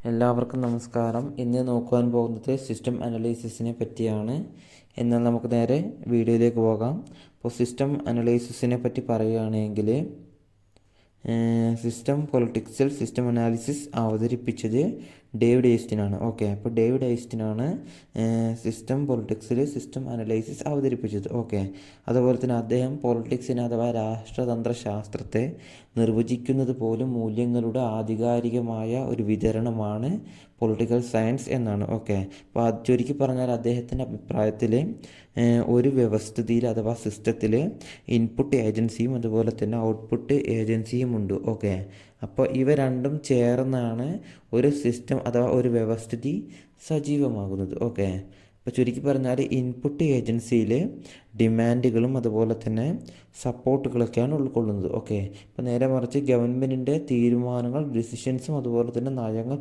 എല്ലാവർക്കും നമസ്കാരം. ഇന്ന് നോക്കുവാൻ പോകുന്നത് സിസ്റ്റം അനലൈസിസിനെ പറ്റിയാണ്. എന്നാൽ നമുക്ക് നേരെ വീഡിയോയിലേക്ക് പോകാം. അപ്പോൾ സിസ്റ്റം അനലൈസിസിനെ പറ്റി പറയുകയാണെങ്കിൽ സിസ്റ്റം പൊളിറ്റിക്സിൽ സിസ്റ്റം അനാലിസിസ് അവതരിപ്പിച്ചത് ഡേവിഡ് ഐസ്റ്റിനാണ്. അപ്പോൾ ഡേവിഡ് ഐസ്റ്റിനാണ് സിസ്റ്റം പൊളിറ്റിക്സിൽ സിസ്റ്റം അനലൈസിസ് അവതരിപ്പിച്ചത്. അതുപോലെ തന്നെ അദ്ദേഹം പൊളിറ്റിക്സിനെ അഥവാ രാഷ്ട്രതന്ത്ര ശാസ്ത്രത്തെ നിർവചിക്കുന്നത് പോലും മൂല്യങ്ങളുടെ ആധികാരികമായ ഒരു വിതരണമാണ് പൊളിറ്റിക്കൽ സയൻസ് എന്നാണ്. അപ്പോൾ ചുരുക്കി പറഞ്ഞാൽ അദ്ദേഹത്തിൻ്റെ അഭിപ്രായത്തിൽ ഒരു വ്യവസ്ഥിതിയിൽ അഥവാ സിസ്റ്റത്തിൽ ഇൻപുട്ട് ഏജൻസിയും അതുപോലെ തന്നെ ഔട്ട്പുട്ട് ഏജൻസിയും ഉണ്ട്. അപ്പോൾ ഇവ രണ്ടും ചേർന്നാണ് ഒരു സിസ്റ്റം അഥവാ ഒരു വ്യവസ്ഥിതി സജീവമാകുന്നത്. അപ്പോൾ ചുരുക്കി പറഞ്ഞാൽ ഇൻപുട്ട് ഏജൻസിയിൽ ഡിമാൻഡുകളും അതുപോലെ തന്നെ സപ്പോർട്ടുകളൊക്കെയാണ് ഉൾക്കൊള്ളുന്നത്. ഇപ്പോൾ നേരെ മറിച്ച് ഗവൺമെൻറ്റിൻ്റെ തീരുമാനങ്ങൾ, ഡിസിഷൻസും അതുപോലെ തന്നെ നയങ്ങൾ,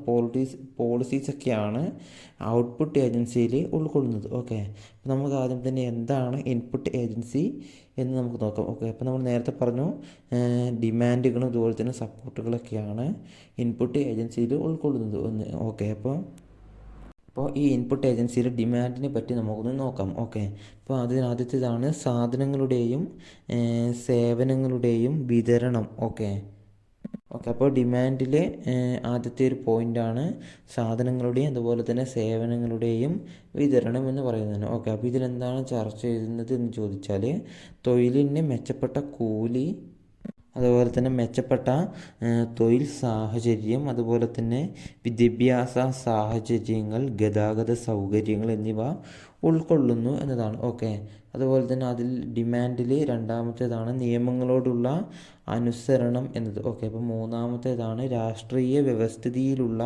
പോളിസീസൊക്കെയാണ് ഔട്ട്പുട്ട് ഏജൻസിയിൽ ഉൾക്കൊള്ളുന്നത്. അപ്പോൾ നമുക്ക് ആദ്യം തന്നെ എന്താണ് ഇൻപുട്ട് ഏജൻസി എന്ന് നമുക്ക് നോക്കാം. അപ്പോൾ നമ്മൾ നേരത്തെ പറഞ്ഞു ഡിമാൻഡുകളും അതുപോലെ തന്നെ സപ്പോർട്ടുകളൊക്കെയാണ് ഇൻപുട്ട് ഏജൻസിയിൽ ഉൾക്കൊള്ളുന്നത്. അപ്പോൾ ഈ ഇൻപുട്ട് ഏജൻസിയുടെ ഡിമാൻഡിനെ പറ്റി നമുക്കൊന്ന് നോക്കാം. അപ്പോൾ ആദ്യത്തേതാണ് സാധനങ്ങളുടെയും സേവനങ്ങളുടെയും വിതരണം. അപ്പോൾ ഡിമാൻഡിലെ ആദ്യത്തെ ഒരു പോയിൻ്റാണ് സാധനങ്ങളുടെയും അതുപോലെ തന്നെ സേവനങ്ങളുടെയും വിതരണം എന്ന് പറയുന്നത്. അപ്പോൾ ഇതിലെന്താണ് ചർച്ച ചെയ്യുന്നത് എന്ന് ചോദിച്ചാൽ തൊഴിലിന് മെച്ചപ്പെട്ട കൂലി, അതുപോലെ തന്നെ മെച്ചപ്പെട്ട തൊഴിൽ സാഹചര്യം, അതുപോലെ തന്നെ വിദ്യാഭ്യാസ സാഹചര്യങ്ങൾ, ഗതാഗത സൗകര്യങ്ങൾ എന്നിവ ഉൾക്കൊള്ളുന്നു എന്നതാണ്. അതുപോലെ തന്നെ അതിൽ ഡിമാൻഡിൽ രണ്ടാമത്തേതാണ് നിയമങ്ങളോടുള്ള അനുസരണം എന്നത്. അപ്പോൾ മൂന്നാമത്തേതാണ് രാഷ്ട്രീയ വ്യവസ്ഥിതിയിലുള്ള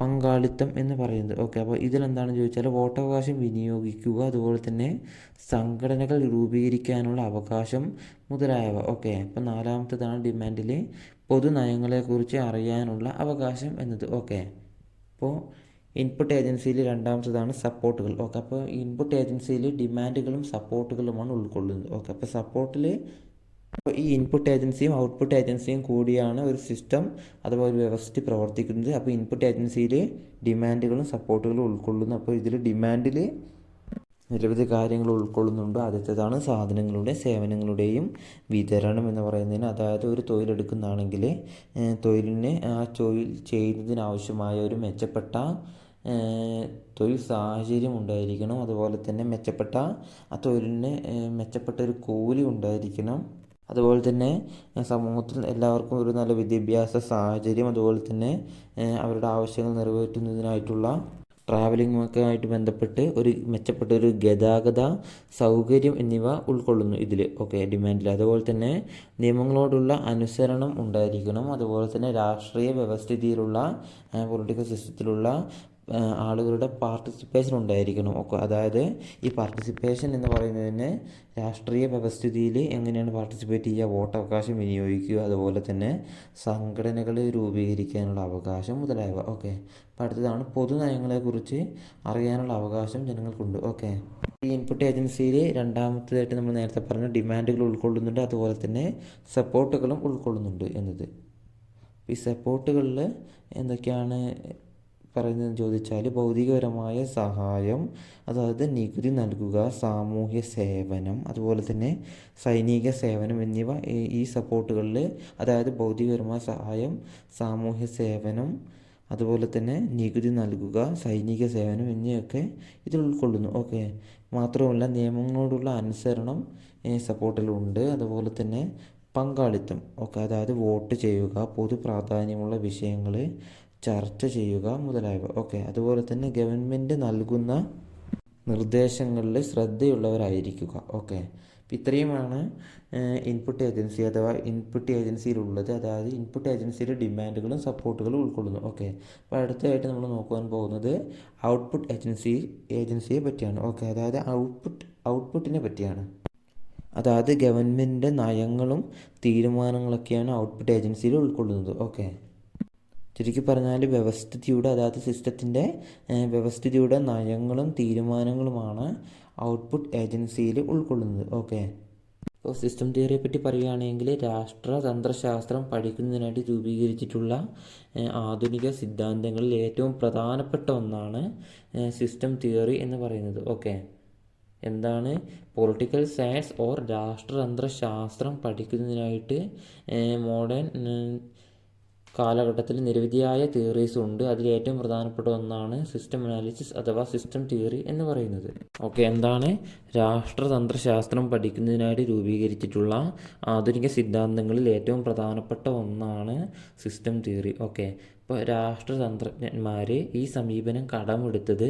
പങ്കാളിത്തം എന്ന് പറയുന്നത്. അപ്പോൾ ഇതിലെന്താണെന്ന് ചോദിച്ചാൽ വോട്ടവകാശം വിനിയോഗിക്കുക, അതുപോലെ തന്നെ സംഘടനകൾ രൂപീകരിക്കാനുള്ള അവകാശം മുതലായവ. അപ്പോൾ നാലാമത്തേതാണ് ഡിമാൻഡിൽ പൊതുനയങ്ങളെക്കുറിച്ച് അറിയാനുള്ള അവകാശം എന്നത്. അപ്പോൾ ഇൻപുട്ട് ഏജൻസിയിൽ രണ്ടാമത്തേതാണ് സപ്പോർട്ടുകൾ. അപ്പോൾ ഇൻപുട്ട് ഏജൻസിയിൽ ഡിമാൻഡുകളും സപ്പോർട്ടുകളുമാണ് ഉൾക്കൊള്ളുന്നത്. അപ്പോൾ ഈ ഇൻപുട്ട് ഏജൻസിയും ഔട്ട്പുട്ട് ഏജൻസിയും കൂടിയാണ് ഒരു സിസ്റ്റം അഥവാ ഒരു വ്യവസ്ഥ പ്രവർത്തിക്കുന്നത്. അപ്പോൾ ഇൻപുട്ട് ഏജൻസിയിൽ ഡിമാൻഡുകളും സപ്പോർട്ടുകളും ഉൾക്കൊള്ളുന്നു. അപ്പോൾ ഇതിൽ ഡിമാൻഡിൽ നിരവധി കാര്യങ്ങൾ ഉൾക്കൊള്ളുന്നുണ്ട്. ആദ്യത്തേതാണ് സാധനങ്ങളുടെയും സേവനങ്ങളുടെയും വിതരണം എന്ന് പറയുന്നതിന്, അതായത് ഒരു തൊഴിലെടുക്കുന്നതാണെങ്കിൽ തൊഴിലിന് ആ തൊഴിൽ ചെയ്യുന്നതിനാവശ്യമായ ഒരു മെച്ചപ്പെട്ട തൊഴിൽ സാഹചര്യം ഉണ്ടായിരിക്കണം. അതുപോലെ തന്നെ ആ തൊഴിലിന് മെച്ചപ്പെട്ട ഒരു കൂലി ഉണ്ടായിരിക്കണം. അതുപോലെ തന്നെ സമൂഹത്തിൽ എല്ലാവർക്കും ഒരു നല്ല വിദ്യാഭ്യാസ സാഹചര്യം, അതുപോലെ തന്നെ അവരുടെ ആവശ്യങ്ങൾ നിറവേറ്റുന്നതിനായിട്ടുള്ള ട്രാവലിങ്ങൊക്കെ ആയിട്ട് ബന്ധപ്പെട്ട് ഒരു മെച്ചപ്പെട്ട ഒരു ഗതാഗത സൗകര്യം എന്നിവ ഉൾക്കൊള്ളുന്നു ഇതിൽ. ഡിമാൻഡിൽ. അതുപോലെ തന്നെ നിയമങ്ങളോടുള്ള അനുസരണം ഉണ്ടായിരിക്കണം. അതുപോലെ തന്നെ രാഷ്ട്രീയ വ്യവസ്ഥിതിയിലുള്ള പൊളിറ്റിക്കൽ സിസ്റ്റത്തിലുള്ള ആളുകളുടെ പാർട്ടിസിപ്പേഷൻ ഉണ്ടായിരിക്കണം. അതായത് ഈ പാർട്ടിസിപ്പേഷൻ എന്ന് പറയുന്നതിന് രാഷ്ട്രീയ വ്യവസ്ഥിതിയിൽ എങ്ങനെയാണ് പാർട്ടിസിപ്പേറ്റ് ചെയ്യുക, വോട്ടവകാശം വിനിയോഗിക്കുക, അതുപോലെ തന്നെ സംഘടനകൾ രൂപീകരിക്കാനുള്ള അവകാശം മുതലായവ. അപ്പോൾ അടുത്തതാണ് പൊതുനയങ്ങളെക്കുറിച്ച് അറിയാനുള്ള അവകാശം ജനങ്ങൾക്കുണ്ട്. ഈ ഇൻപുട്ട് ഏജൻസിയിൽ രണ്ടാമത്തേതായിട്ട് നമ്മൾ നേരത്തെ പറഞ്ഞ ഡിമാൻഡുകൾ ഉൾക്കൊള്ളുന്നുണ്ട്, അതുപോലെ തന്നെ സപ്പോർട്ടുകളും ഉൾക്കൊള്ളുന്നുണ്ട് എന്നത്. ഈ സപ്പോർട്ടുകളിൽ എന്തൊക്കെയാണ് പറയുന്നതെന്ന് ചോദിച്ചാൽ ഭൗതികപരമായ സഹായം, അതായത് നികുതി നൽകുക, സാമൂഹ്യ സേവനം, അതുപോലെ തന്നെ സൈനിക സേവനം എന്നിവ ഈ സപ്പോർട്ടുകളിൽ, അതായത് ഭൗതികപരമായ സഹായം, സാമൂഹ്യ സേവനം, അതുപോലെ തന്നെ നികുതി നൽകുക, സൈനിക സേവനം എന്നിവയൊക്കെ ഇതിൽ ഉൾക്കൊള്ളുന്നു. മാത്രമല്ല നിയമങ്ങളോടുള്ള അനുസരണം സപ്പോർട്ടിലുണ്ട്. അതുപോലെ തന്നെ പങ്കാളിത്തം, അതായത് വോട്ട് ചെയ്യുക, പൊതു പ്രാധാന്യമുള്ള വിഷയങ്ങൾ ചർച്ച ചെയ്യുക മുതലായവ. അതുപോലെ തന്നെ ഗവൺമെൻറ് നൽകുന്ന നിർദ്ദേശങ്ങളിൽ ശ്രദ്ധയുള്ളവരായിരിക്കുക. ഇത്രയുമാണ് ഇൻപുട്ട് ഏജൻസി അഥവാ ഇൻപുട്ട് ഏജൻസിയിലുള്ളത്. അതായത് ഇൻപുട്ട് ഏജൻസിയുടെ ഡിമാൻഡുകളും സപ്പോർട്ടുകളും ഉൾക്കൊള്ളുന്നു. അപ്പോൾ അടുത്തതായിട്ട് നമ്മൾ നോക്കുവാൻ പോകുന്നത് ഔട്ട്പുട്ട് ഏജൻസിയെ പറ്റിയാണ്. അതായത് ഔട്ട്പുട്ടിനെ പറ്റിയാണ്. അതായത് ഗവൺമെൻറ്റിൻ്റെ നയങ്ങളും തീരുമാനങ്ങളൊക്കെയാണ് ഔട്ട്പുട്ട് ഏജൻസിയിൽ ഉൾക്കൊള്ളുന്നത്. ചുരുക്കി പറഞ്ഞാൽ വ്യവസ്ഥിതിയുടെ, അതായത് സിസ്റ്റത്തിൻ്റെ വ്യവസ്ഥിതിയുടെ നയങ്ങളും തീരുമാനങ്ങളുമാണ് ഔട്ട്പുട്ട് ഏജൻസിയിൽ ഉൾക്കൊള്ളുന്നത്. ഇപ്പോൾ സിസ്റ്റം തിയറിയെ പറ്റി പറയുകയാണെങ്കിൽ രാഷ്ട്രതന്ത്രശാസ്ത്രം പഠിക്കുന്നതിനായിട്ട് രൂപീകരിച്ചിട്ടുള്ള ആധുനിക സിദ്ധാന്തങ്ങളിൽ ഏറ്റവും പ്രധാനപ്പെട്ട ഒന്നാണ് സിസ്റ്റം തിയറി എന്ന് പറയുന്നത്. ഓക്കെ, എന്താണ് പൊളിറ്റിക്കൽ സയൻസ് ഓർ രാഷ്ട്രതന്ത്രശാസ്ത്രം പഠിക്കുന്നതിനായിട്ട് മോഡേൺ കാലഘട്ടത്തിൽ നിരവധിയായ തിയറീസ് ഉണ്ട്. അതിൽ ഏറ്റവും പ്രധാനപ്പെട്ട ഒന്നാണ് സിസ്റ്റം അനാലിസിസ് അഥവാ സിസ്റ്റം തിയറി എന്ന് പറയുന്നത്. ഓക്കെ, എന്താണ് രാഷ്ട്രതന്ത്രശാസ്ത്രം പഠിക്കുന്നതിനായിട്ട് രൂപീകരിച്ചിട്ടുള്ള ആധുനിക സിദ്ധാന്തങ്ങളിൽ ഏറ്റവും പ്രധാനപ്പെട്ട ഒന്നാണ് സിസ്റ്റം തിയറി. ഓക്കെ, ഇപ്പോൾ രാഷ്ട്രതന്ത്രജ്ഞന്മാർ ഈ സമീപനം കടമെടുത്തത്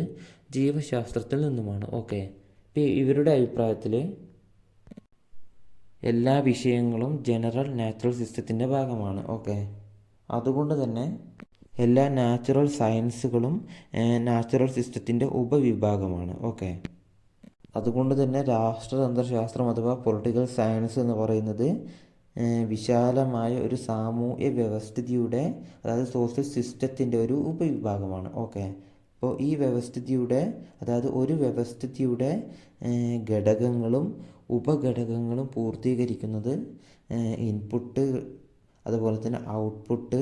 ജീവശാസ്ത്രത്തിൽ നിന്നുമാണ്. ഓക്കെ, ഇപ്പോൾ ഇവരുടെ അഭിപ്രായത്തിൽ എല്ലാ വിഷയങ്ങളും ജനറൽ നാച്ചുറൽ സിസ്റ്റത്തിൻ്റെ ഭാഗമാണ്. ഓക്കെ, അതുകൊണ്ട് തന്നെ എല്ലാ നാച്ചുറൽ സയൻസുകളും നാച്ചുറൽ സിസ്റ്റത്തിൻ്റെ ഉപവിഭാഗമാണ്. ഓക്കെ, അതുകൊണ്ട് തന്നെ രാഷ്ട്രതന്ത്രശാസ്ത്രം അഥവാ പൊളിറ്റിക്കൽ സയൻസ് എന്ന് പറയുന്നത് വിശാലമായ ഒരു സാമൂഹ്യ വ്യവസ്ഥിതിയുടെ, അതായത് സോഷ്യൽ സിസ്റ്റത്തിൻ്റെ ഒരു ഉപവിഭാഗമാണ്. ഓക്കെ, അപ്പോൾ ഈ വ്യവസ്ഥിതിയുടെ, അതായത് ഒരു വ്യവസ്ഥിതിയുടെ ഘടകങ്ങളും ഉപഘടകങ്ങളും പൂർത്തീകരിക്കുന്നത് ഇൻപുട്ട്, അതുപോലെ തന്നെ ഔട്ട്പുട്ട്,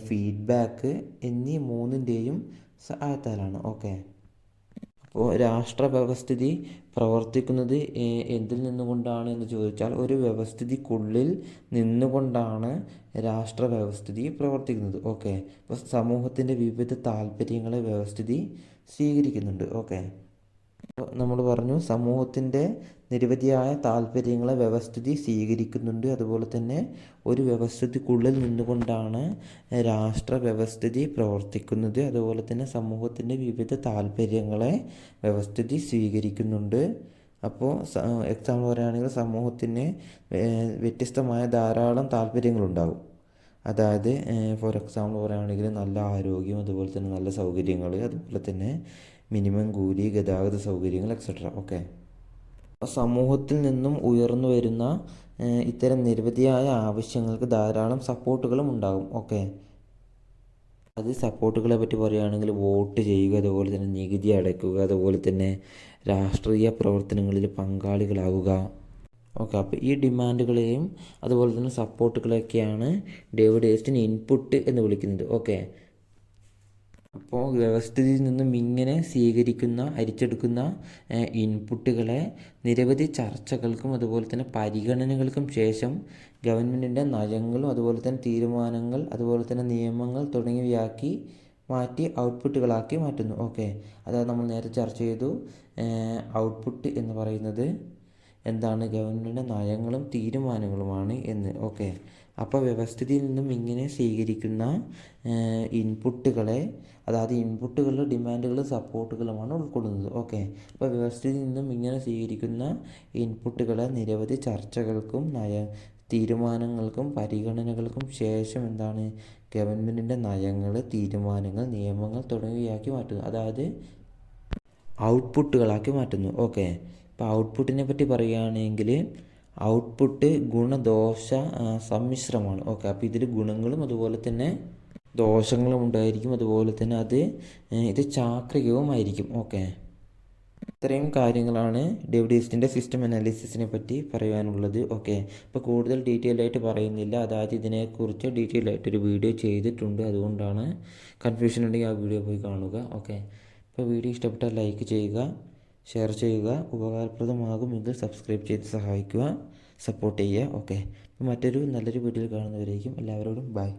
ഫീഡ്ബാക്ക് എന്നീ മൂന്നിൻ്റെയും സഹായത്താലാണ്. ഓക്കെ, അപ്പോൾ രാഷ്ട്രവ്യവസ്ഥിതി പ്രവർത്തിക്കുന്നത് എന്തിൽ നിന്നുകൊണ്ടാണ് എന്ന് ചോദിച്ചാൽ ഒരു വ്യവസ്ഥിതിക്കുള്ളിൽ നിന്നുകൊണ്ടാണ് രാഷ്ട്രവ്യവസ്ഥിതി പ്രവർത്തിക്കുന്നത്. ഓക്കെ, അപ്പോൾ സമൂഹത്തിൻ്റെ വിവിധ താല്പര്യങ്ങളെ വ്യവസ്ഥിതി സ്വീകരിക്കുന്നുണ്ട്. ഓക്കെ, അപ്പോൾ നമ്മൾ പറഞ്ഞു സമൂഹത്തിൻ്റെ നിരവധിയായ താല്പര്യങ്ങളെ വ്യവസ്ഥിതി സ്വീകരിക്കുന്നുണ്ട്. അതുപോലെ തന്നെ ഒരു വ്യവസ്ഥിതിക്കുള്ളിൽ നിന്നുകൊണ്ടാണ് രാഷ്ട്രവ്യവസ്ഥിതി പ്രവർത്തിക്കുന്നത്. അതുപോലെ തന്നെ സമൂഹത്തിൻ്റെ വിവിധ താല്പര്യങ്ങളെ വ്യവസ്ഥിതി സ്വീകരിക്കുന്നുണ്ട്. അപ്പോൾ എക്സാമ്പിൾ പറയുകയാണെങ്കിൽ സമൂഹത്തിന് വ്യത്യസ്തമായ ധാരാളം താല്പര്യങ്ങളുണ്ടാകും. അതായത് ഫോർ എക്സാമ്പിൾ പറയുകയാണെങ്കിൽ നല്ല ആരോഗ്യം, അതുപോലെ തന്നെ നല്ല സൗകര്യങ്ങൾ, അതുപോലെ തന്നെ മിനിമം കൂലി, ഗതാഗത സൗകര്യങ്ങൾ എക്സെട്ര. ഓക്കെ, സമൂഹത്തിൽ നിന്നും ഉയർന്നു വരുന്ന ഇത്തരം നിരവധിയായ ആവശ്യങ്ങൾക്ക് ധാരാളം സപ്പോർട്ടുകളും ഉണ്ടാകും. ഓക്കെ, അത് സപ്പോർട്ടുകളെ പറ്റി പറയുകയാണെങ്കിൽ വോട്ട് ചെയ്യുക, അതുപോലെ തന്നെ നികുതി അടയ്ക്കുക, അതുപോലെ തന്നെ രാഷ്ട്രീയ പ്രവർത്തനങ്ങളിൽ പങ്കാളികളാവുക. ഓക്കെ, അപ്പോൾ ഈ ഡിമാൻഡുകളെയും അതുപോലെ തന്നെ സപ്പോർട്ടുകളെയൊക്കെയാണ് ഡേവിഡ് എയ്സ്റ്റൺ ഇൻപുട്ട് എന്ന് വിളിക്കുന്നത്. ഓക്കെ, അപ്പോൾ വ്യവസ്ഥിതിയിൽ നിന്നും ഇങ്ങനെ അരിച്ചെടുക്കുന്ന ഇൻപുട്ടുകളെ നിരവധി ചർച്ചകൾക്കും അതുപോലെ തന്നെ പരിഗണനകൾക്കും ശേഷം ഗവൺമെൻറ്റിൻ്റെ നയങ്ങളും അതുപോലെ തന്നെ തീരുമാനങ്ങൾ, അതുപോലെ തന്നെ നിയമങ്ങൾ തുടങ്ങിയവയാക്കി മാറ്റി ഔട്ട്പുട്ടുകളാക്കി മാറ്റുന്നു. ഓക്കെ, അതായത് നമ്മൾ നേരത്തെ ചർച്ച ചെയ്തു, ഔട്ട്പുട്ട് എന്ന് പറയുന്നത് എന്താണ്, ഗവൺമെൻറ്റിൻ്റെ നയങ്ങളും തീരുമാനങ്ങളുമാണ് എന്ന്. ഓക്കെ, അപ്പോൾ വ്യവസ്ഥിതിയിൽ നിന്നും ഇങ്ങനെ സ്വീകരിക്കുന്ന ഇൻപുട്ടുകളെ, അതായത് ഇൻപുട്ടുകളിലെ ഡിമാൻഡുകളും സപ്പോർട്ടുകളുമാണ് ഉൾക്കൊള്ളുന്നത്. ഓക്കെ, അപ്പോൾ വ്യവസ്ഥിതിയിൽ നിന്നും ഇങ്ങനെ സ്വീകരിക്കുന്ന ഇൻപുട്ടുകളെ നിരവധി ചർച്ചകൾക്കും തീരുമാനങ്ങൾക്കും പരിഗണനകൾക്കും ശേഷം എന്താണ്, ഗവൺമെൻറ്റിൻ്റെ നയങ്ങൾ, തീരുമാനങ്ങൾ, നിയമങ്ങൾ തുടങ്ങിയവയാക്കി മാറ്റുന്നു. അതായത് ഔട്ട്പുട്ടുകളാക്കി മാറ്റുന്നു. ഓക്കെ, ഇപ്പോൾ ഔട്ട്പുട്ടിനെ പറ്റി പറയുകയാണെങ്കിൽ ഔട്ട്പുട്ട് ഗുണദോഷ സമ്മിശ്രമാണ്. ഓക്കെ, അപ്പോൾ ഇതിൽ ഗുണങ്ങളും അതുപോലെ തന്നെ ദോഷങ്ങളും ഉണ്ടായിരിക്കും. അതുപോലെ തന്നെ ഇത് ചാക്രികവുമായിരിക്കും. ഓക്കെ, ഇത്രയും കാര്യങ്ങളാണ് ഡേവിഡ് എയ്സ്റ്റൻ്റെ സിസ്റ്റം അനാലിസിസിനെ പറ്റി പറയാനുള്ളത്. ഓക്കെ, ഇപ്പോൾ കൂടുതൽ ഡീറ്റെയിൽ ആയിട്ട് പറയുന്നില്ല. അതായത് ഇതിനെക്കുറിച്ച് ഡീറ്റെയിൽ ആയിട്ടൊരു വീഡിയോ ചെയ്തിട്ടുണ്ട്, അതുകൊണ്ടാണ് കൺഫ്യൂഷൻ ഉണ്ടെങ്കിൽ ആ വീഡിയോ പോയി കാണുക. ഓക്കെ, ഇപ്പോൾ വീഡിയോ ഇഷ്ടപ്പെട്ടാൽ ലൈക്ക് ചെയ്യുക, ഷെയർ ചെയ്യുക, ഉപകാരപ്രദമാകുമെങ്കിൽ സബ്സ്ക്രൈബ് ചെയ്ത് സഹായിക്കുക, സപ്പോർട്ട് ചെയ്യുക. ഓക്കെ, മറ്റൊരു നല്ലൊരു വീഡിയോയിൽ കാണുന്നവരേക്കും എല്ലാവരോടും ബൈ.